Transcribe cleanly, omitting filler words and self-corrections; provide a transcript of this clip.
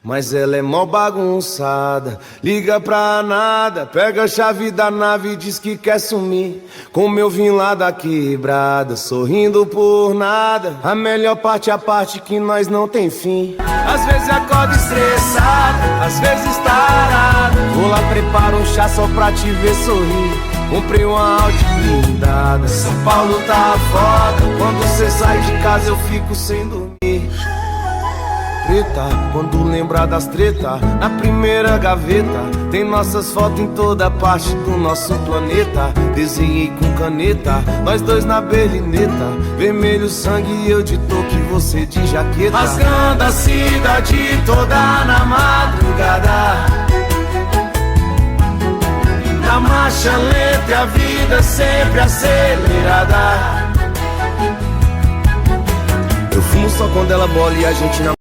Mas ela é mó bagunçada, liga pra nada, pega a chave da nave e diz que quer sumir. Como eu vim lá da quebrada, sorrindo por nada. A melhor parte é a parte que nós não tem fim. Às vezes acordo estressado, às vezes tarado. Vou lá, preparo um chá só pra te ver sorrir. Comprei uma Audi blindada, São Paulo tá foda. Quando cê sai de casa eu fico sem dormir. Preta, quando lembrar das treta, na primeira gaveta tem nossas fotos em toda parte do nosso planeta. Desenhei com caneta, nós dois na berlineta. Vermelho sangue e eu de touca e você de jaqueta. Rasgando a cidade toda na madrugada. Na marcha lenta e a vida sempre acelerada. Eu fumo só quando ela bola e a gente namora.